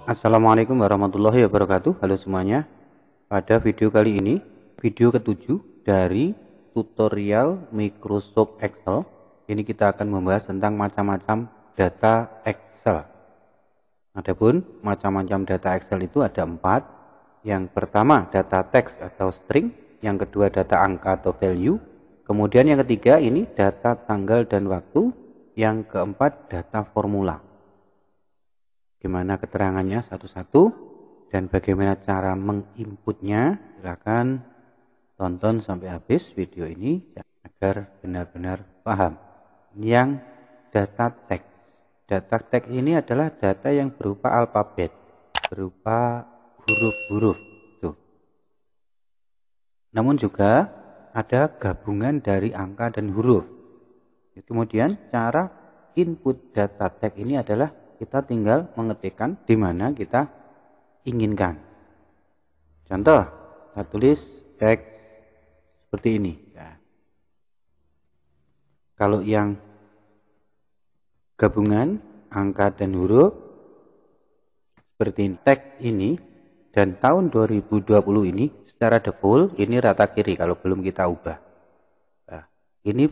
Assalamualaikum warahmatullahi wabarakatuh. Halo semuanya. Pada video kali ini, video ketujuh dari tutorial Microsoft Excel. Ini kita akan membahas tentang macam-macam data Excel. Adapun macam-macam data Excel itu ada 4. Yang pertama data teks atau string, yang kedua data angka atau value, kemudian yang ketiga ini data tanggal dan waktu, yang keempat data formula. Gimana keterangannya satu-satu dan bagaimana cara menginputnya, silakan tonton sampai habis video ini agar benar-benar paham. Yang data teks. Data teks ini adalah data yang berupa alfabet, berupa huruf-huruf. Tuh. Namun juga ada gabungan dari angka dan huruf. Kemudian cara input data teks ini adalah kita tinggal mengetikkan di mana kita inginkan. Contoh, kita tulis teks seperti ini. Ya. Kalau yang gabungan angka dan huruf seperti ini, teks ini dan tahun 2020 ini secara default ini rata kiri kalau belum kita ubah. Nah, ini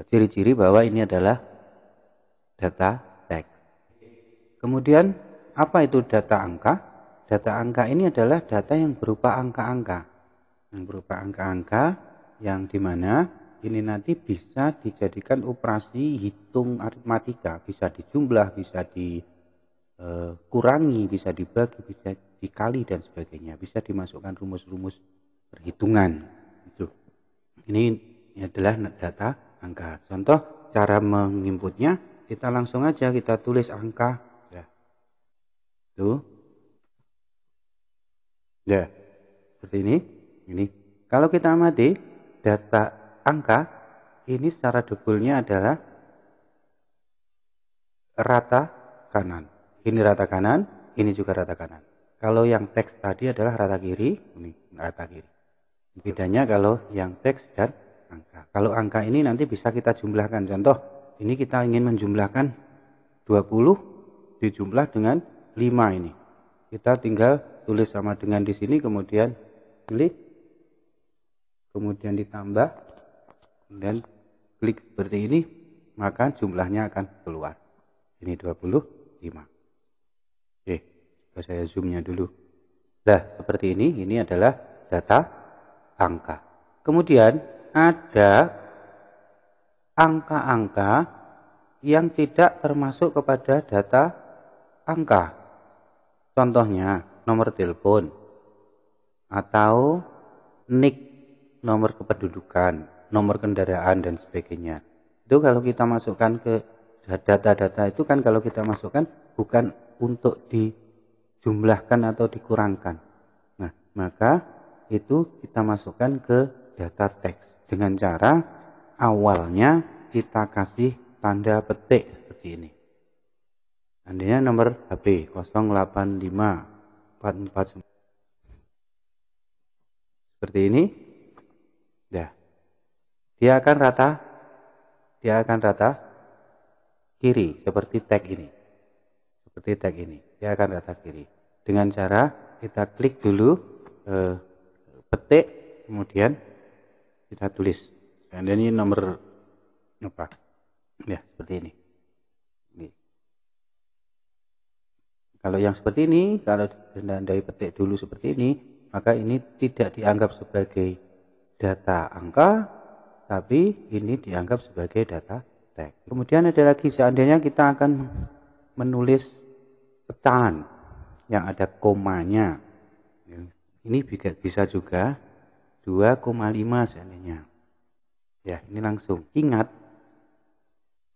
ciri-ciri bahwa ini adalah data teks. Kemudian apa itu data angka? Data angka ini adalah data yang berupa angka-angka. Yang berupa angka-angka yang dimana ini nanti bisa dijadikan operasi hitung aritmatika. Bisa dijumlah, bisa dikurangi, bisa dibagi, bisa dikali dan sebagainya. Bisa dimasukkan rumus-rumus perhitungan. Ini adalah data angka. Contoh cara menginputnya, kita langsung aja kita tulis angka. Tuh. Ya, seperti ini. Ini. Kalau kita amati data angka, ini secara defaultnya adalah rata kanan. Ini rata kanan, ini juga rata kanan. Kalau yang teks tadi adalah rata kiri, ini rata kiri. Bedanya kalau yang teks dan angka. Kalau angka ini nanti bisa kita jumlahkan. Contoh, ini kita ingin menjumlahkan 20 dijumlah dengan 5 ini. Kita tinggal tulis sama dengan di sini, kemudian klik, kemudian ditambah, dan klik seperti ini, maka jumlahnya akan keluar. Ini 25. Oke, saya zoomnya dulu. Nah, seperti ini adalah data angka. Kemudian ada angka-angka yang tidak termasuk kepada data angka. Contohnya nomor telepon atau NIK, nomor kependudukan, nomor kendaraan dan sebagainya. Itu kalau kita masukkan ke data-data itu kan kalau kita masukkan bukan untuk dijumlahkan atau dikurangkan. Nah, maka itu kita masukkan ke data teks dengan cara awalnya kita kasih tanda petik seperti ini. Seandainya nomor HP 085449 seperti ini, ya, dia akan rata kiri seperti tag ini, dia akan rata kiri. Dengan cara kita klik dulu petik, kemudian kita tulis. Seandainya nomor apa? Ya, seperti ini. Kalau yang seperti ini, kalau ditandai petik dulu seperti ini, maka ini tidak dianggap sebagai data angka, tapi ini dianggap sebagai data teks. Kemudian ada lagi, seandainya kita akan menulis pecahan yang ada komanya. Ini bisa juga 2,5 seandainya. Ya, ini langsung. Ingat,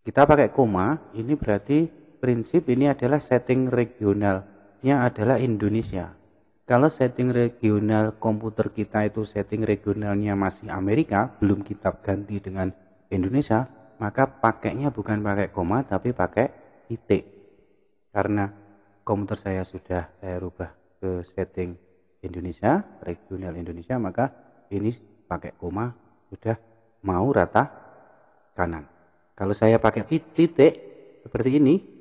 kita pakai koma, ini berarti prinsip ini adalah setting regionalnya adalah Indonesia. Kalau setting regional komputer kita itu setting regionalnya masih Amerika, belum kita ganti dengan Indonesia, maka pakainya bukan pakai koma tapi pakai titik. Karena komputer saya sudah saya rubah ke setting Indonesia, regional Indonesia, maka ini pakai koma sudah mau rata kanan. Kalau saya pakai titik seperti ini,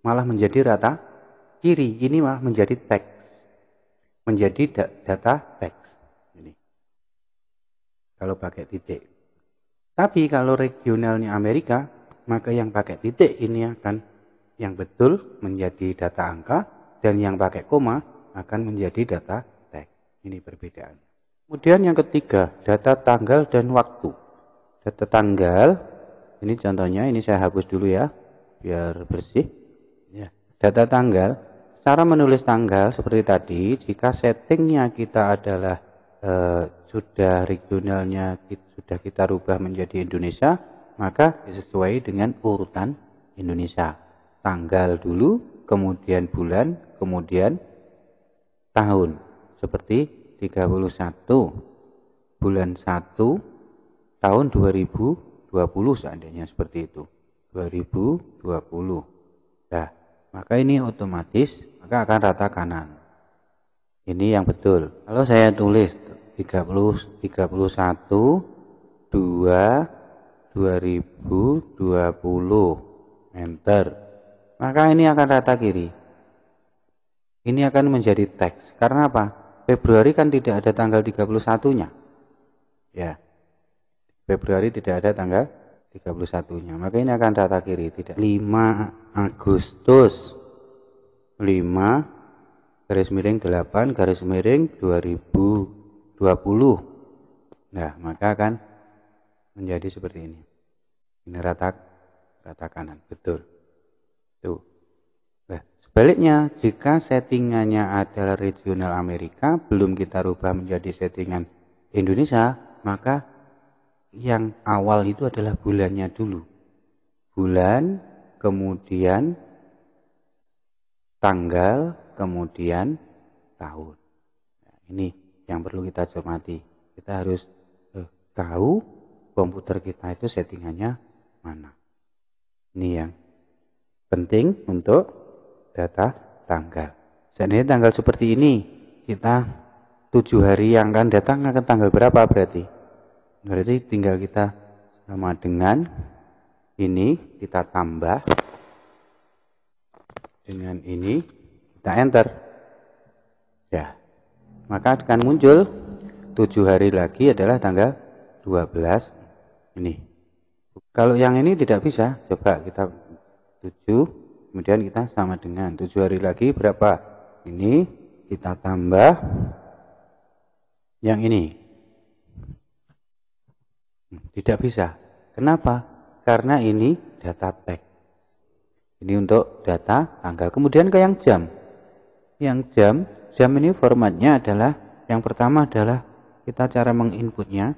malah menjadi rata kiri ini malah menjadi teks, menjadi data teks. Ini kalau pakai titik. Tapi kalau regionalnya Amerika, maka yang pakai titik ini akan yang betul menjadi data angka, dan yang pakai koma akan menjadi data teks. Ini perbedaan. Kemudian yang ketiga, data tanggal dan waktu. Data tanggal, ini contohnya, ini saya hapus dulu ya, biar bersih. Ya. Data tanggal, cara menulis tanggal seperti tadi, jika settingnya kita adalah sudah regionalnya sudah kita rubah menjadi Indonesia, maka sesuai dengan urutan Indonesia. Tanggal dulu, kemudian bulan, kemudian tahun. Seperti 31 bulan 1 tahun 2020 seandainya seperti itu. 2020. Nah, maka ini otomatis maka akan rata kanan. Ini yang betul. Kalau saya tulis 31 2 2020 enter, maka ini akan rata kiri. Ini akan menjadi teks. Karena apa? Februari kan tidak ada tanggal 31-nya. Ya. Februari tidak ada tanggal 31-nya. Maka ini akan rata kiri, tidak. 5 Agustus 5 garis miring 8 garis miring 2020. Nah, maka akan menjadi seperti ini. Ini rata kanan, betul. Tuh. Nah, sebaliknya, jika settingannya adalah regional Amerika, belum kita rubah menjadi settingan Indonesia, maka yang awal itu adalah bulannya dulu. Bulan, kemudian tanggal, kemudian tahun. Nah, ini yang perlu kita cermati. Kita harus tahu komputer kita itu settingannya mana. Ini yang penting untuk data tanggal. Seandainya tanggal seperti ini, kita 7 hari yang akan datang akan tanggal berapa berarti? Berarti tinggal kita sama dengan ini, kita tambah dengan ini, kita enter. Ya, maka akan muncul 7 hari lagi adalah tanggal 12 ini. Kalau yang ini tidak bisa, coba kita 7, kemudian kita sama dengan 7 hari lagi berapa? Ini kita tambah yang ini. Tidak bisa. Kenapa? Karena ini data teks. Ini untuk data tanggal. Kemudian ke yang jam. Yang jam ini formatnya adalah, yang pertama adalah kita cara menginputnya.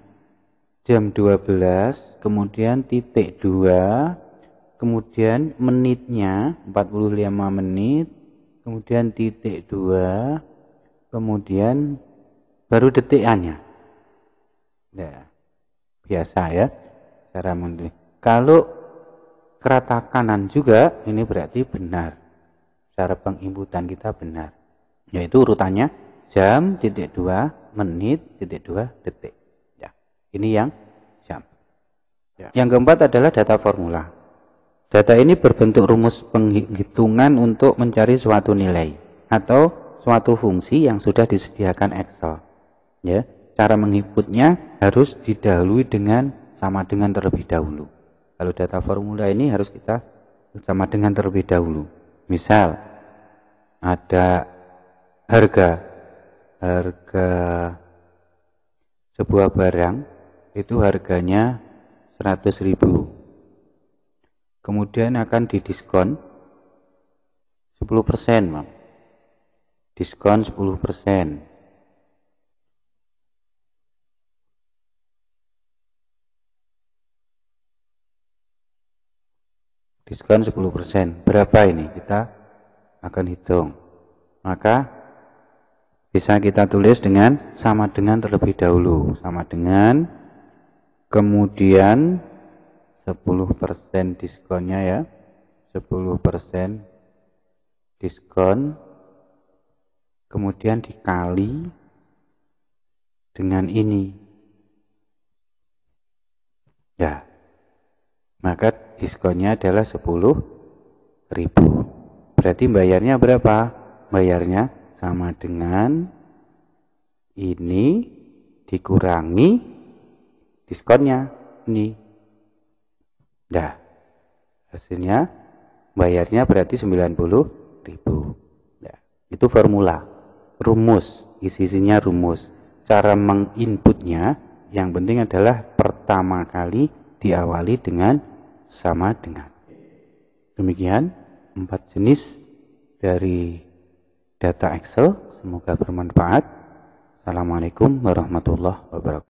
Jam 12, kemudian titik 2, kemudian menitnya 45 menit, kemudian titik 2, kemudian baru detikannya. Nah, biasa ya cara menulis. Kalau kerata kanan juga, ini berarti benar. Cara penginputan kita benar. Yaitu urutannya jam, titik 2, menit, titik 2, detik. Ya, ini yang jam. Ya. Yang keempat adalah data formula. Data ini berbentuk rumus penghitungan untuk mencari suatu nilai atau suatu fungsi yang sudah disediakan Excel. Ya. Cara menginputnya harus didahului dengan sama dengan terlebih dahulu. Kalau data formula ini harus kita sama dengan terlebih dahulu. Misal ada harga sebuah barang itu harganya 100.000. Kemudian akan didiskon 10%, Bang. Diskon 10%. Diskon 10%. Berapa ini? Kita akan hitung. Maka bisa kita tulis dengan sama dengan terlebih dahulu. Sama dengan, kemudian 10% diskonnya ya. 10% diskon. Kemudian dikali dengan ini. Ya. Maka diskonnya adalah 10.000. berarti bayarnya berapa? Bayarnya sama dengan ini dikurangi diskonnya ini. Dah, hasilnya bayarnya berarti 90.000. Ya, itu formula, rumus, isinya rumus. Cara menginputnya yang penting adalah pertama kali diawali dengan sama dengan. Demikian 4 jenis dari data Excel. Semoga bermanfaat. Assalamualaikum warahmatullahi wabarakatuh.